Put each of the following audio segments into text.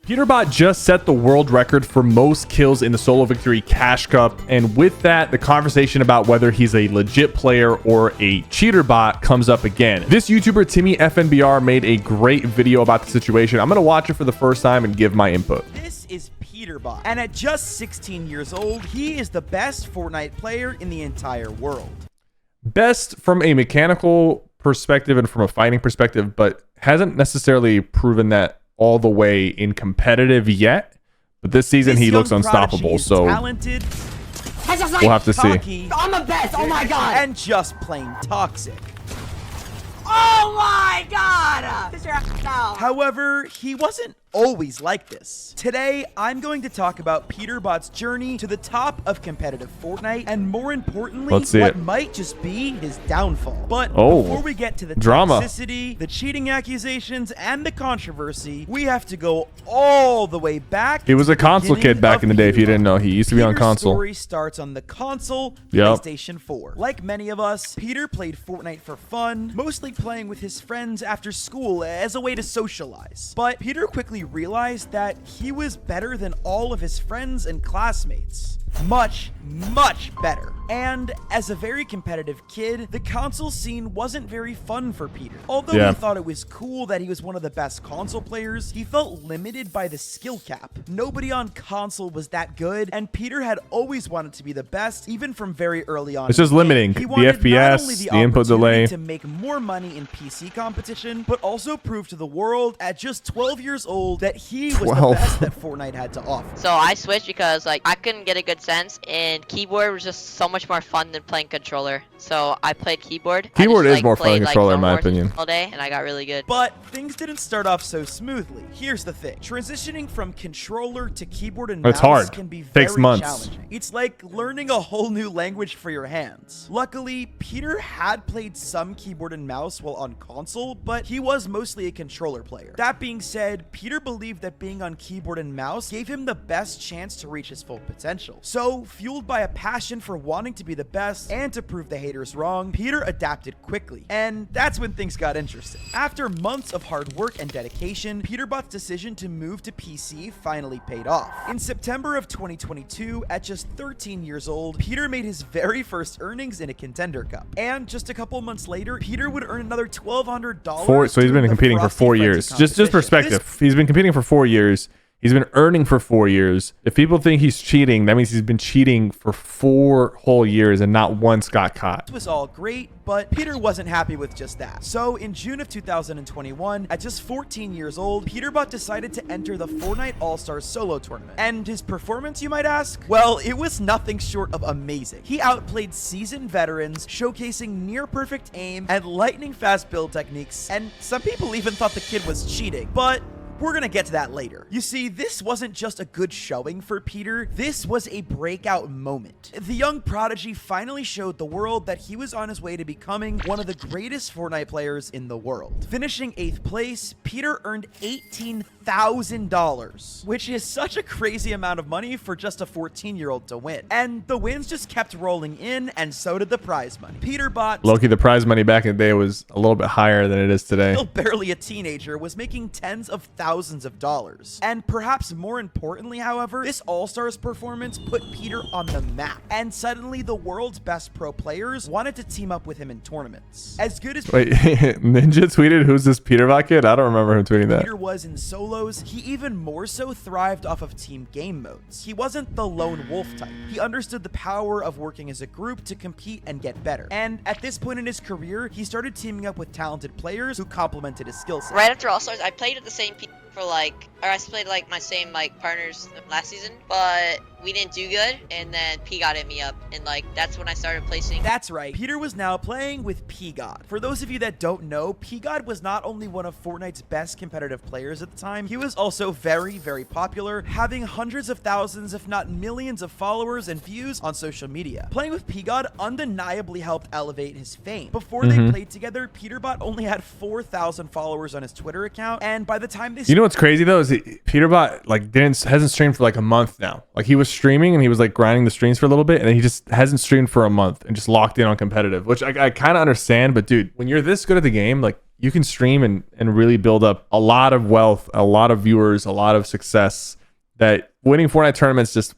Peterbot just set the world record for most kills in the solo victory cash cup, and with that, the conversation about whether he's a legit player or a cheater bot comes up again. This YouTuber Timmy FNBR made a great video about the situation. I'm gonna watch it for the first time and give my input. This is Peterbot, and at just 16 years old, he is the best Fortnite player in the entire world. Best from a mechanical perspective and from a fighting perspective, but hasn't necessarily proven that all the way in competitive yet. But this season he looks unstoppable, so talented, we'll have to see. I'm the best. Oh my god. And just plain toxic. Oh my god. However, he wasn't always like this. Today, I'm going to talk about Peterbot's journey to the top of competitive Fortnite, and more importantly, what might just be his downfall. But before we get to the toxicity, the cheating accusations, and the controversy, we have to go all the way back. He was a console kid back in the day, if you didn't know. He used to be on console. Peter's story starts on the console, PlayStation 4. Like many of us, Peter played Fortnite for fun, mostly playing with his friends after school as a way to socialize. But Peter quickly realized that he was better than all of his friends and classmates. Much better. And as a very competitive kid, the console scene wasn't very fun for Peter. Although he thought it was cool that he was one of the best console players, he felt limited by the skill cap. Nobody on console was that good, and Peter had always wanted to be the best, even from very early on. It's just limiting the FPS, the input delay. To make more money in PC competition, but also prove to the world at just 12 years old that he was the best that Fortnite had to offer. So I switched because I couldn't get a good sense, and keyboard was just so much more fun than playing controller. So I played keyboard. Keyboard is more fun than controller, in my opinion. All day, and I got really good. But things didn't start off so smoothly. Here's the thing: transitioning from controller to keyboard and mouse can be very challenging. It's like learning a whole new language for your hands. Luckily, Peter had played some keyboard and mouse while on console, but he was mostly a controller player. That being said, Peter believed that being on keyboard and mouse gave him the best chance to reach his full potential. So, fueled by a passion for wanting to be the best and to prove the haters wrong, Peter adapted quickly. And that's when things got interesting. After months of hard work and dedication, Peterbot's decision to move to PC finally paid off. In September of 2022, at just 13 years old, Peter made his very first earnings in a Contender Cup. And just a couple months later, Peter would earn another $1,200. So he's been competing for 4 years. Just perspective. He's been competing for 4 years. He's been earning for 4 years. If people think he's cheating, that means he's been cheating for 4 whole years and not once got caught. This was all great, but Peter wasn't happy with just that. So in June of 2021, at just 14 years old, Peterbot decided to enter the Fortnite All-Stars solo tournament. And his performance, you might ask? Well, it was nothing short of amazing. He outplayed seasoned veterans, showcasing near-perfect aim and lightning-fast build techniques, and some people even thought the kid was cheating, but we're gonna get to that later. You see, this wasn't just a good showing for Peter, this was a breakout moment. The young prodigy finally showed the world that he was on his way to becoming one of the greatest Fortnite players in the world. Finishing 8th place, Peter earned $18,000, which is such a crazy amount of money for just a 14-year-old to win. And the wins just kept rolling in, and so did the prize money. Peterbot, Loki, the prize money back in the day was a little bit higher than it is today. Still barely a teenager, was making tens of thousands of dollars. And perhaps more importantly, however, this All-Stars performance put Peter on the map. And suddenly the world's best pro players wanted to team up with him in tournaments. As good as Ninja tweeted, "Who's this Peterbot kid?" I don't remember him tweeting that. Peter was in solos, he even more so thrived off of team game modes. He wasn't the lone wolf type. He understood the power of working as a group to compete and get better. And at this point in his career, he started teaming up with talented players who complemented his skill set. Right after All-Stars, I played with the same people for I played my same partners last season, but we didn't do good, and then P-God hit me up, and that's when I started placing. That's right, Peter was now playing with P-God. For those of you that don't know, P-God was not only one of Fortnite's best competitive players at the time, he was also very, very popular, having hundreds of thousands, if not millions of followers and views on social media. Playing with P-God undeniably helped elevate his fame. Before they played together, Peterbot only had 4,000 followers on his Twitter account, and by the time they what's crazy though is Peterbot hasn't streamed for a month now. He was streaming and he was grinding the streams for a little bit, and then he just hasn't streamed for a month and just locked in on competitive, which I kind of understand. But dude, when you're this good at the game, you can stream and really build up a lot of wealth, a lot of viewers, a lot of success that winning Fortnite tournaments just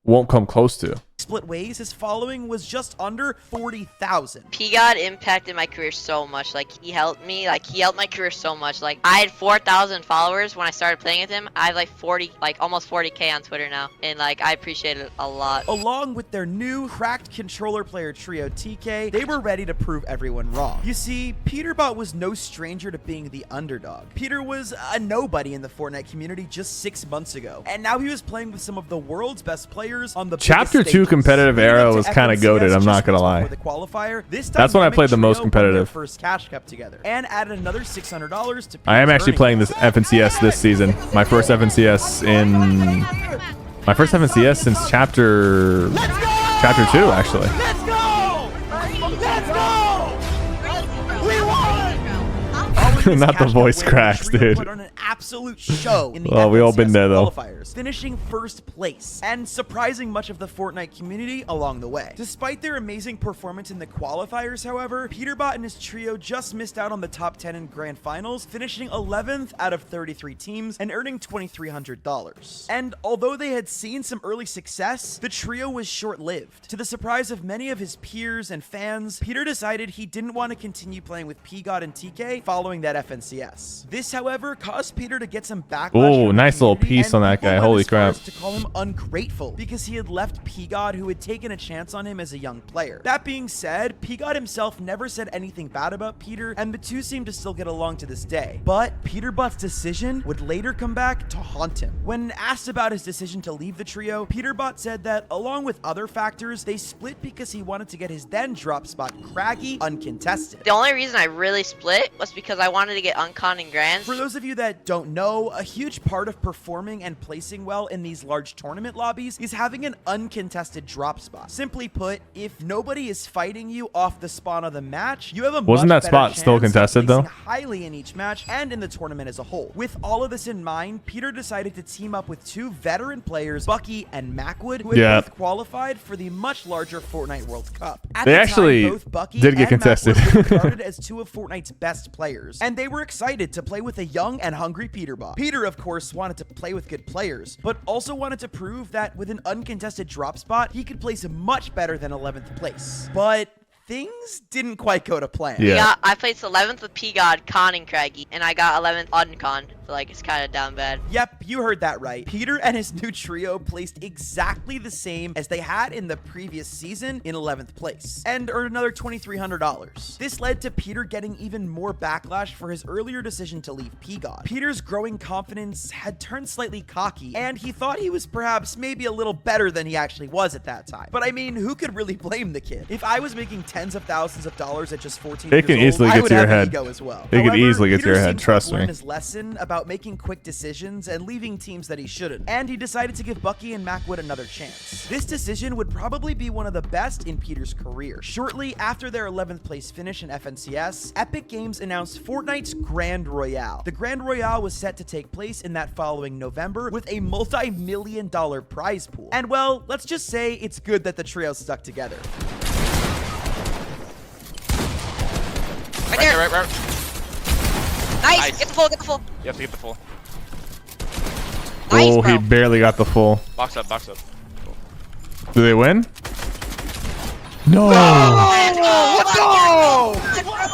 won't come close to. Split ways, his following was just under 40,000. Peterbot impacted my career so much. Like, he helped me. Like, he helped my career so much. Like, I had 4,000 followers when I started playing with him. I have like almost 40K on Twitter now, and like, I appreciate it a lot. Along with their new cracked controller player trio TK, they were ready to prove everyone wrong. You see, Peterbot was no stranger to being the underdog. Peter was a nobody in the Fortnite community just 6 months ago, and now he was playing with some of the world's best players on the Chapter 2 competitive era was kind of goated, I'm not gonna lie. That's when I played the most competitive. First cash cup together and added another $600 to I am actually playing this FNCS this season. My first FNCS since chapter 2 actually. Let's go! Let's go! We won! Not the voice cracks, dude. Put on an absolute show in the well, we all been there though. Qualifiers, finishing first place and surprising much of the Fortnite community along the way. Despite their amazing performance in the qualifiers, however, Peterbot and his trio just missed out on the top 10 in grand finals, finishing 11th out of 33 teams and earning $2,300. And although they had seen some early success, the trio was short-lived. To the surprise of many of his peers and fans, Peter decided he didn't want to continue playing with Peterbot and TK following that FNCS. This, however, caused Peter to get some backlash. Oh, nice little piece on that guy. Holy crap. To call him ungrateful because he had left Peterbot, who had taken a chance on him as a young player. That being said, Peterbot himself never said anything bad about Peter, and the two seem to still get along to this day. But Peterbot's decision would later come back to haunt him. When asked about his decision to leave the trio, Peterbot said that, along with other factors, they split because he wanted to get his then drop spot Craggy uncontested. The only reason I really split was because I wanted to get uncon and grands. For those of you that don't know, a huge part of performing and placing well in these large tournament lobbies is having an uncontested drop spot. Simply put, if nobody is fighting you off the spawn of the match, you have a Wasn't that spot still contested though? Highly in each match and in the tournament as a whole. With all of this in mind, Peter decided to team up with two veteran players, Bucky and Macwood, who had both qualified for the much larger Fortnite World Cup. At they actually both Bucky did get contested. Macwood were regarded as two of Fortnite's best players, and they were excited to play with a young and hungry Peterbot. Peter, of course, wanted to play with good players, but also wanted to prove that with an uncontested drop spot, he could place much better than 11th place. But things didn't quite go to plan. Yeah, I placed 11th with P-God, Con, and Craggy, and I got 11th uncon. So, like, it's kind of down bad. Yep, you heard that right. Peter and his new trio placed exactly the same as they had in the previous season in 11th place, and earned another $2,300. This led to Peter getting even more backlash for his earlier decision to leave P-God. Peter's growing confidence had turned slightly cocky, and he thought he was perhaps maybe a little better than he actually was at that time. But I mean, who could really blame the kid? If I was making tens of thousands of dollars at just 14 years can easily old, get to your head. Ego as well. It could easily get to Peter your head, seemed to trust learn me. his lesson about making quick decisions and leaving teams that he shouldn't, and he decided to give Bucky and Macwood another chance. This decision would probably be one of the best in Peter's career. Shortly after their 11th place finish in FNCS, Epic Games announced Fortnite's Grand Royale. The Grand Royale was set to take place in that following November with a multi-million-dollar prize pool. And well, let's just say it's good that the trio stuck together. Right there. Right. Nice. Get the full, get the full. You have to get the full. Nice, Oh, bro. he barely got the full. Box up, box up. Do they win? No. Let's go!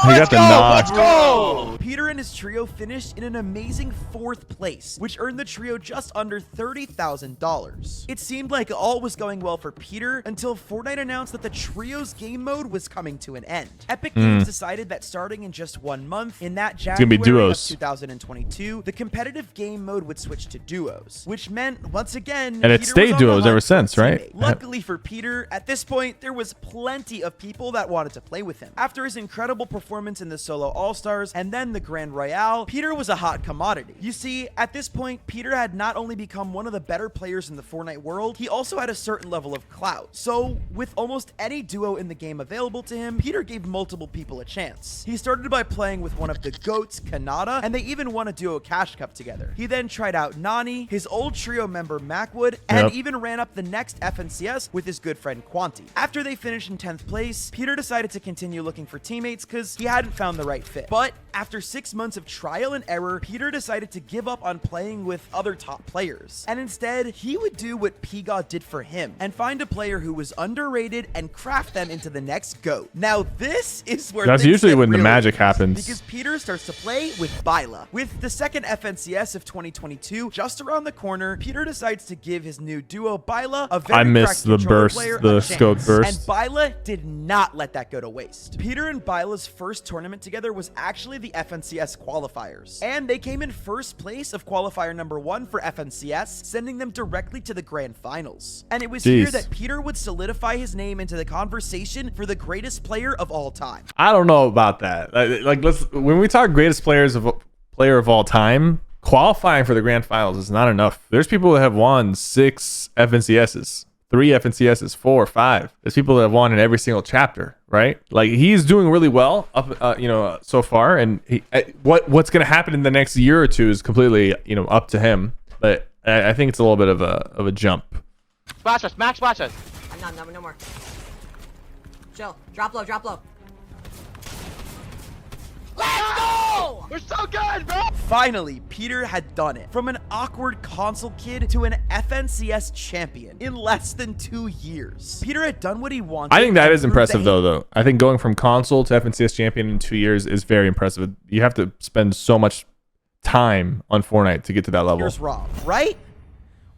He got the knock. Let's go! Peter and his trio finished in an amazing 4th place, which earned the trio just under $30,000. It seemed like all was going well for Peter until Fortnite announced that the trio's game mode was coming to an end. Epic Games decided that starting in just 1 month, in that January gonna be duos. of 2022, the competitive game mode would switch to duos, which meant, once again, And it Peter stayed was on the duos hunt ever for a since, right? teammate. Luckily for Peter, at this point, there was plenty of people that wanted to play with him. After his incredible performance in the solo All-Stars and then the Grand Royale, Peter was a hot commodity. You see, at this point, Peter had not only become one of the better players in the Fortnite world, he also had a certain level of clout. So, with almost any duo in the game available to him, Peter gave multiple people a chance. He started by playing with one of the GOATs, Kanata, and they even won a duo cash cup together. He then tried out Nani, his old trio member Macwood, and even ran up the next FNCS with his good friend Quanti. After they finished in 10th place, Peter decided to continue looking for teammates because he hadn't found the right fit. But After 6 months of trial and error, Peter decided to give up on playing with other top players, and instead he would do what P-God did for him and find a player who was underrated and craft them into the next GOAT. Now this is where that's usually when the magic happens, because Peter starts to play with Byla. With the second FNCS of 2022 just around the corner, Peter decides to give his new duo Byla a very I missed the burst, the scope burst, and Byla did not let that go to waste. Peter and Byla's first tournament together was actually the FNCS qualifiers, and they came in first place of qualifier number 1 for FNCS, sending them directly to the grand finals. And it was here that Peter would solidify his name into the conversation for the greatest player of all time. I don't know about that. Like, when we talk greatest player of all time, qualifying for the grand finals is not enough. There's people that have won 6 FNCSs. 3 FNCSs, 4, 5. There's people that have won in every single chapter, right? Like, he's doing really well up, so far. And what's going to happen in the next year or two is completely, up to him. But I think it's a little bit of a jump. Splash us, Max, splash us. No more. Chill. Drop low, drop low. Let's go! We're so good, bro. Finally, Peter had done it. From an awkward console kid to an FNCS champion in less than 2 years. Peter had done what he wanted. I think that is impressive, though. I think going from console to FNCS champion in 2 years is very impressive. You have to spend so much time on Fortnite to get to that level. Here's wrong, right?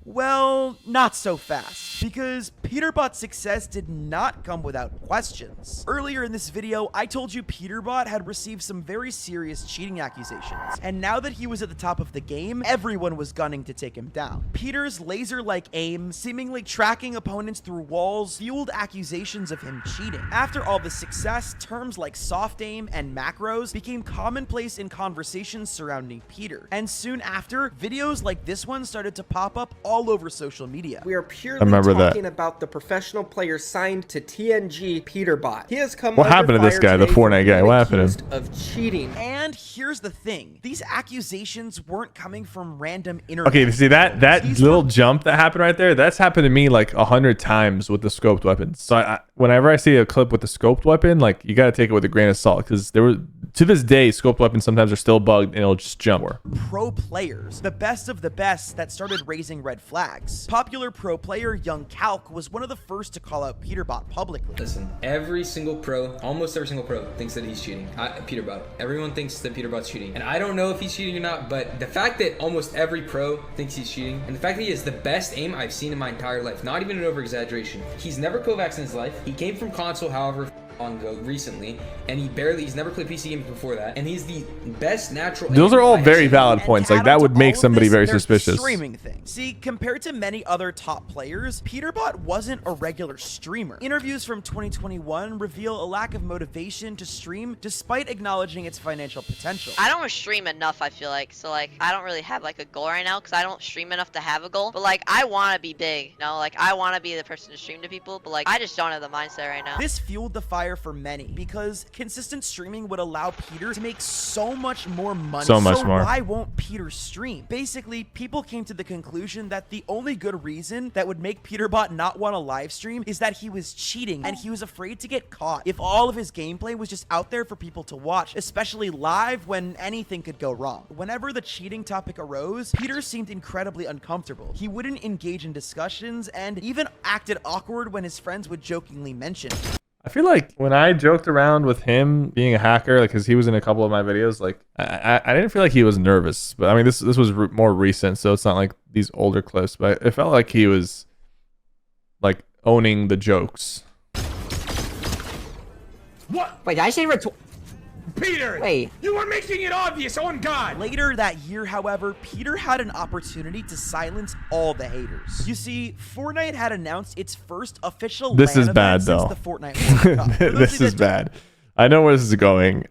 Well, not so fast, because Peterbot's success did not come without questions. Earlier in this video, I told you Peterbot had received some very serious cheating accusations, and now that he was at the top of the game, everyone was gunning to take him down. Peter's laser-like aim, seemingly tracking opponents through walls, fueled accusations of him cheating. After all the success, terms like soft aim and macros became commonplace in conversations surrounding Peter, and soon after, videos like this one started to pop up all over social media. We are purely talking about the professional player signed to TNG, Peterbot. He has come. What happened to this guy, the Fortnite guy? What happened to him? Of cheating. And here's the thing: these accusations weren't coming from random internet. Okay, see that little jump that happened right there? That's happened to me like 100 times with the scoped weapons. So whenever I see a clip with the scoped weapon, like, you got to take it with a grain of salt, because to this day, scoped weapons sometimes are still bugged and it'll just jump. Pro players, the best of the best, that started raising red flags. Popular pro player Young Calc was one of the first to call out Peterbot publicly. Listen, every single pro, almost every single pro, thinks that he's cheating. Peterbot. Everyone thinks that Peterbot's cheating. And I don't know if he's cheating or not, but the fact that almost every pro thinks he's cheating, and the fact that he has the best aim I've seen in my entire life, not even an over-exaggeration. He's never Kovacs in his life. He came from console, however, long ago recently, and he's never played PC games before that, and he's the best natural. Those are all very valid points. Like, that would make somebody very suspicious. Streaming thing. See, compared to many other top players, Peterbot wasn't a regular streamer. Interviews from 2021 reveal a lack of motivation to stream despite acknowledging its financial potential. I don't stream enough, I feel like. So, like, I don't really have, like, a goal right now because I don't stream enough to have a goal. But, like, I want to be big, Like, I want to be the person to stream to people, but, like, I just don't have the mindset right now. This fueled the fire for many because consistent streaming would allow Peter to make so much more money. So much more. Why won't Peter stream? Basically, people came to the conclusion that the only good reason that would make Peterbot not want to live stream is that he was cheating and he was afraid to get caught if all of his gameplay was just out there for people to watch, especially live when anything could go wrong. Whenever the cheating topic arose, Peter seemed incredibly uncomfortable. He wouldn't engage in discussions and even acted awkward when his friends would jokingly mention it. I feel like when I joked around with him being a hacker, like, because he was in a couple of my videos, like, I didn't feel like he was nervous. But I mean, this was more recent, so it's not like these older clips. But it felt like he was, like, owning the jokes. What? Wait, did I say Peter! Wait. You were making it obvious, on God! Later that year, however, Peter had an opportunity to silence all the haters. You see, Fortnite had announced its first official This LAN is bad, event though. since the Fortnite World Cup. This is bad. I know where this is going.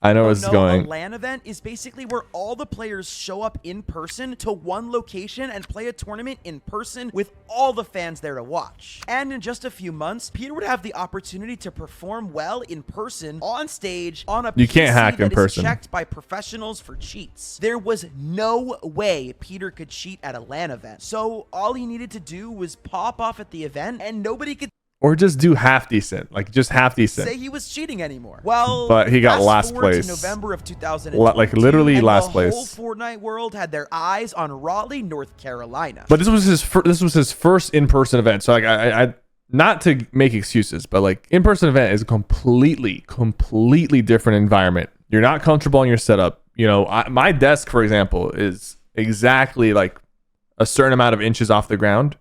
I know where this is going. A LAN event is basically where all the players show up in person to one location and play a tournament in person with all the fans there to watch. And in just a few months, Peter would have the opportunity to perform well in person, on stage, on a You can't PC hack in that is person. checked by professionals for cheats. There was no way Peter could cheat at a LAN event. So all he needed to do was pop off at the event and nobody could or just do half decent, like just half decent. Say he was cheating anymore. Well, but he got fast last forward place. to November of 2022, like literally and last the place. whole Fortnite world had their eyes on Raleigh, North Carolina. But this was his first in-person event. So like I not to make excuses, but like in-person event is a completely different environment. You're not comfortable in your setup. You know, my desk, for example, is exactly like a certain amount of inches off the ground,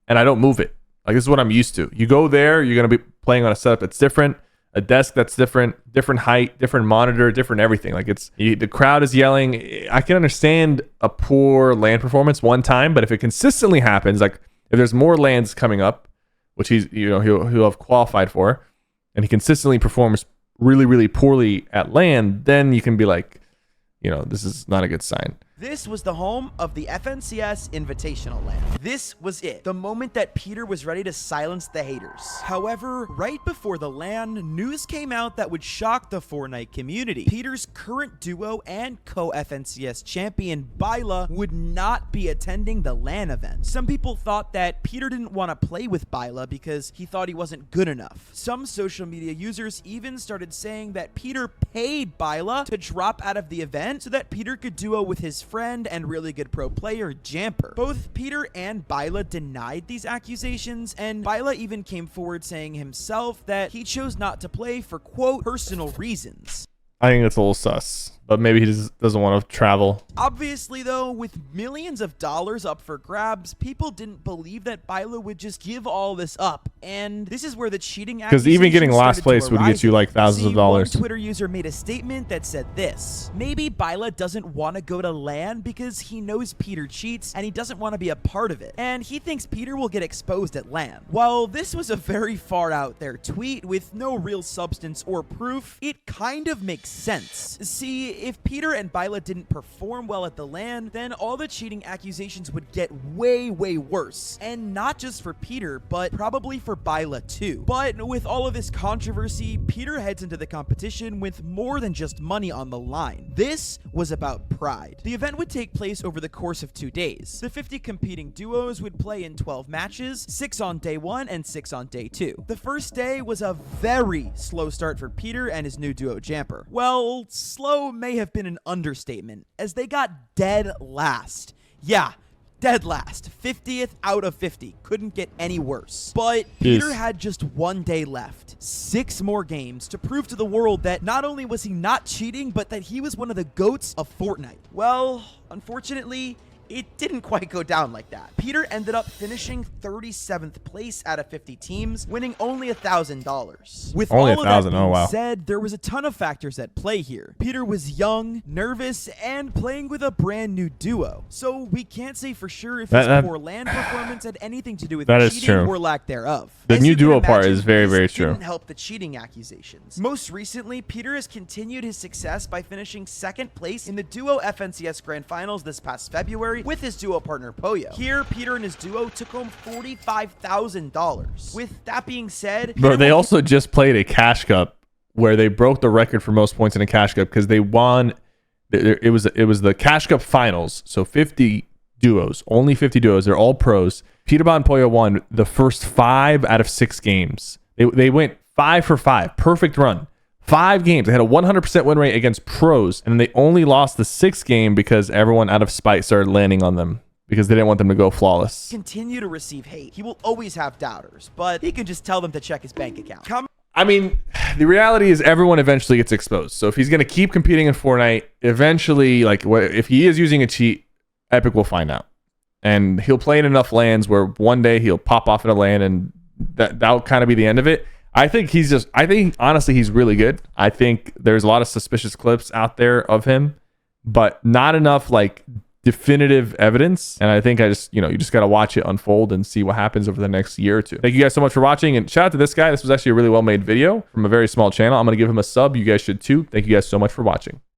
and I don't move it. Like, this is what I'm used to. You go there, you're going to be playing on a setup that's different, a desk that's different height, different monitor, different everything. Like, the crowd is yelling. I can understand a poor LAN performance one time, but if it consistently happens, like if there's more LANs coming up, which he'll have qualified for, and he consistently performs really poorly at LAN, then you can be like, this is not a good sign. This was the home of the FNCS Invitational LAN. This was it, the moment that Peter was ready to silence the haters. However, right before the LAN, news came out that would shock the Fortnite community. Peter's current duo and co-FNCS champion, Byla, would not be attending the LAN event. Some people thought that Peter didn't want to play with Byla because he thought he wasn't good enough. Some social media users even started saying that Peter paid Byla to drop out of the event so that Peter could duo with his friend and really good pro player Jamper. Both Peter and Byla denied these accusations, and Byla even came forward saying himself that he chose not to play for, quote, personal reasons. I think that's a little sus, but maybe he just doesn't want to travel. Obviously, though, with millions of dollars up for grabs, people didn't believe that Byla would just give all this up. And this is where the cheating accusations because even getting last started place to would get you like thousands of dollars. One Twitter user made a statement that said this: maybe Byla doesn't want to go to LAN because he knows Peter cheats and he doesn't want to be a part of it, and he thinks Peter will get exposed at LAN. While this was a very far out there tweet with no real substance or proof, it kind of makes sense. See, if Peter and Byla didn't perform well at the LAN, then all the cheating accusations would get way worse. And not just for Peter, but probably for Byla too. But with all of this controversy, Peter heads into the competition with more than just money on the line. This was about pride. The event would take place over the course of 2 days. The 50 competing duos would play in 12 matches, 6 on day 1 and 6 on day 2. The first day was a very slow start for Peter and his new duo Jamper. Well, slow may have been an understatement, as they got dead last. Yeah, dead last. 50th out of 50. Couldn't get any worse. But Peter had just 1 day left. 6 more games to prove to the world that not only was he not cheating, but that he was one of the GOATs of Fortnite. Well, unfortunately, it didn't quite go down like that. Peter ended up finishing 37th place out of 50 teams, winning only $1,000. With only all of that being said, there was a ton of factors at play here. Peter was young, nervous, and playing with a brand new duo. So we can't say for sure if his poor LAN performance had anything to do with cheating or lack thereof. The new duo part is very true. Didn't help the cheating accusations. Most recently, Peter has continued his success by finishing 2nd place in the duo FNCS Grand Finals this past February with his duo partner Poyo. Here, Peter and his duo took home $45,000. With that being said, bro, they also just played a Cash Cup where they broke the record for most points in a Cash Cup because they won. It was the Cash Cup finals, so 50 duos, only 50 duos. They're all pros. Peterbot and Poyo won the first 5 out of 6 games. They went 5 for 5, perfect run. 5 games. They had a 100% win rate against pros, and they only lost the 6th game because everyone out of spite started landing on them because they didn't want them to go flawless. Continue to receive hate. He will always have doubters, but he can just tell them to check his bank account. I mean, the reality is everyone eventually gets exposed. So if he's going to keep competing in Fortnite, eventually, like, if he is using a cheat, Epic will find out. And he'll play in enough LANs where one day he'll pop off in a LAN, and that'll kind of be the end of it. I think honestly he's really good. I think there's a lot of suspicious clips out there of him, but not enough like definitive evidence. And I think you just got to watch it unfold and see what happens over the next year or two. Thank you guys so much for watching, and shout out to this guy. This was actually a really well made video from a very small channel. I'm going to give him a sub. You guys should too. Thank you guys so much for watching.